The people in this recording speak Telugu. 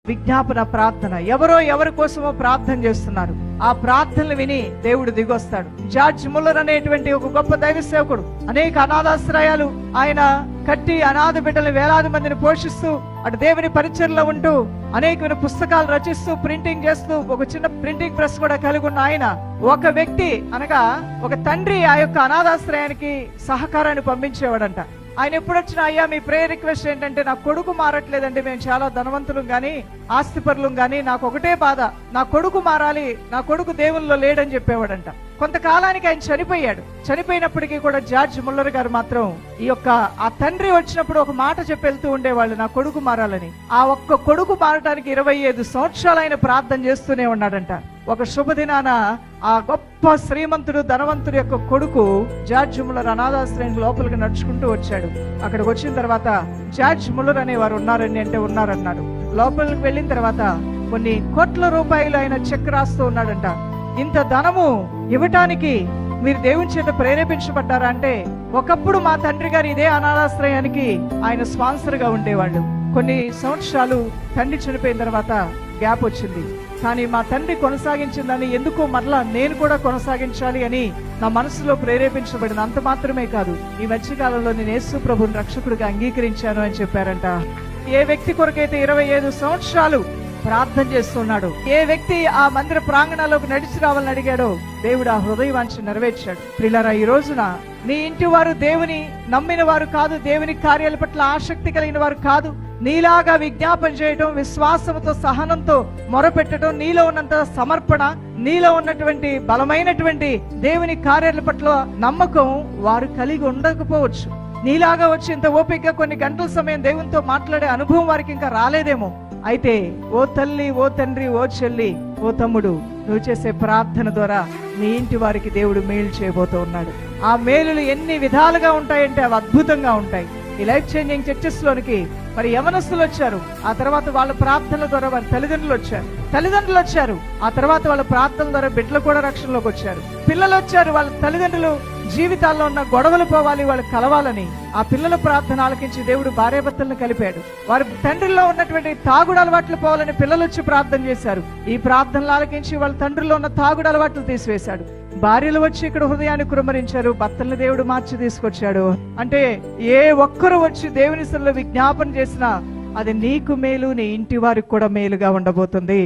విజ్ఞాపన ప్రార్థన. ఎవరో ఎవరి కోసమో ప్రార్థన చేస్తున్నారు. ఆ ప్రార్థనలు విని దేవుడు దిగొస్తాడు. జార్జ్ ముల్లర్ అనేటువంటి ఒక గొప్ప దైవ సేవకుడు అనేక అనాథాశ్రయాలు ఆయన కట్టి అనాథ బిడ్డలు వేలాది మందిని పోషిస్తూ అటు దేవుని పరిచర్లో ఉంటూ అనేకమైన పుస్తకాలు రచిస్తూ ప్రింటింగ్ చేస్తూ ఒక చిన్న ప్రింటింగ్ ప్రెస్ కూడా కలిగి ఉన్న ఆయన, ఒక వ్యక్తి అనగా ఒక తండ్రి ఆ యొక్క అనాథాశ్రయానికి సహకారాన్ని పంపించేవాడంట. ఆయన ఎప్పుడొచ్చినా, అయ్యా మీ ప్రేయర్ రిక్వెస్ట్ ఏంటంటే, నా కొడుకు మారట్లేదండి, మేము చాలా ధనవంతులం గాని ఆస్తిపరులం గాని నాకు ఒకటే బాధ, నా కొడుకు మారాలి, నా కొడుకు దేవుల్లో లేడని చెప్పేవాడంట. కొంతకాలానికి ఆయన చనిపోయాడు. చనిపోయినప్పటికీ కూడా జార్జ్ ముల్లర్ గారు మాత్రం ఆ తండ్రి వచ్చినప్పుడు ఒక మాట చెప్పి వెళ్తూ ఉండేవాళ్ళు, నా కొడుకు మారాలని. ఆ ఒక్క కొడుకు మారటానికి 25 సంవత్సరాలు ఆయన ప్రార్థన చేస్తూనే ఉన్నాడంట. ఒక శుభదినాన ఆ గొప్ప శ్రీమంతుడు ధనవంతుడు యొక్క కొడుకు జార్జ్ ముల్లర్ అనాథాశ్రయం లోపలికి నడుచుకుంటూ వచ్చాడు. అక్కడికి వచ్చిన తర్వాత జార్జ్ ముల్లర్ అనేవారు ఉన్నారని అంటే ఉన్నారన్నారు. లోపలికి వెళ్ళిన తర్వాత కొన్ని కోట్ల రూపాయలు ఆయన చెక్ రాస్తూ ఉన్నాడంట. ఇంత ధనము ఇవ్వటానికి మీరు దేవుని చేత ప్రేరేపించబడ్డారా అంటే, ఒకప్పుడు మా తండ్రి గారు ఇదే అనాథాశ్రయానికి ఆయన స్పాన్సర్ గా ఉండేవాళ్ళు. కొన్ని సంవత్సరాలు తండ్రి చనిపోయిన తర్వాత గ్యాప్ వచ్చింది. కానీ మా తండ్రి కొనసాగించిందని ఎందుకో మరలా నేను కూడా కొనసాగించాలి అని నా మనసులో ప్రేరేపించబడింది. అంత మాత్రమే కాదు, ఈ మధ్యకాలంలో నేను యేసు ప్రభుని రక్షకుడిగా అంగీకరించాను అని చెప్పారంట. ఏ వ్యక్తి కొరకైతే 25 సంవత్సరాలు ప్రార్థన చేస్తున్నాడు, ఏ వ్యక్తి ఆ మందిర ప్రాంగణాల్లోకి నడిచి రావాలని అడిగాడో, దేవుడు ఆ హృదయవాంఛ నెరవేర్చాడు. ప్రియులారా, ఈ రోజున నీ ఇంటి వారు దేవుని నమ్మిన వారు కాదు, దేవుని కార్యాల పట్ల ఆసక్తి కలిగిన వారు కాదు, నీలాగా విజ్ఞాపన చేయడం, విశ్వాసంతో సహనంతో మొరపెట్టడం, నీలో ఉన్నంత సమర్పణ, నీలో ఉన్నటువంటి బలమైనటువంటి దేవుని కార్యాల పట్ల నమ్మకం వారు కలిగి ఉండకపోవచ్చు. నీలాగా వచ్చి ఇంత ఓపికగా కొన్ని గంటల సమయం దేవునితో మాట్లాడే అనుభవం వారికి ఇంకా రాలేదేమో. అయితే ఓ తల్లి, ఓ తండ్రి, ఓ చెల్లి, ఓ తమ్ముడు, నువ్వు చేసే ప్రార్థన ద్వారా నీ ఇంటి వారికి దేవుడు మేలు చేయబోతూ ఉన్నాడు. ఆ మేలులు ఎన్ని విధాలుగా ఉంటాయంటే అవి అద్భుతంగా ఉంటాయి. ఈ లైఫ్ చేంజింగ్ చర్చెస్ లోనికి మరి యవనస్తులు వచ్చారు. ఆ తర్వాత వాళ్ళ ప్రార్థనల ద్వారా వారి తల్లిదండ్రులు వచ్చారు. ఆ తర్వాత వాళ్ళ ప్రార్థనల ద్వారా బిడ్డలు కూడా రక్షణలోకి వచ్చారు. పిల్లలు వచ్చారు. వాళ్ళ తల్లిదండ్రులు జీవితాల్లో ఉన్న గొడవలు పోవాలి, వాళ్ళు కలవాలని ఆ పిల్లల ప్రార్థన ఆలకించి దేవుడు భార్యాభర్తలను కలిపాడు. వారి తండ్రిలో ఉన్నటువంటి తాగుడు అలవాట్లు పోవాలని పిల్లలు వచ్చి ప్రార్థన చేశారు. ఈ ప్రార్థనలు ఆలకించి వాళ్ళ తండ్రిలో ఉన్న తాగుడు అలవాట్లు తీసివేశాడు. భార్యలు వచ్చి ఇక్కడ హృదయాన్ని కురమరించారు, భర్తల్ని దేవుడు మార్చి తీసుకొచ్చాడు. అంటే ఏ ఒక్కరు వచ్చి దేవుని సన్నిధిలో విజ్ఞాపన చేసినా అది నీకు మేలు, నీ ఇంటి వారికి కూడా మేలుగా ఉండబోతుంది.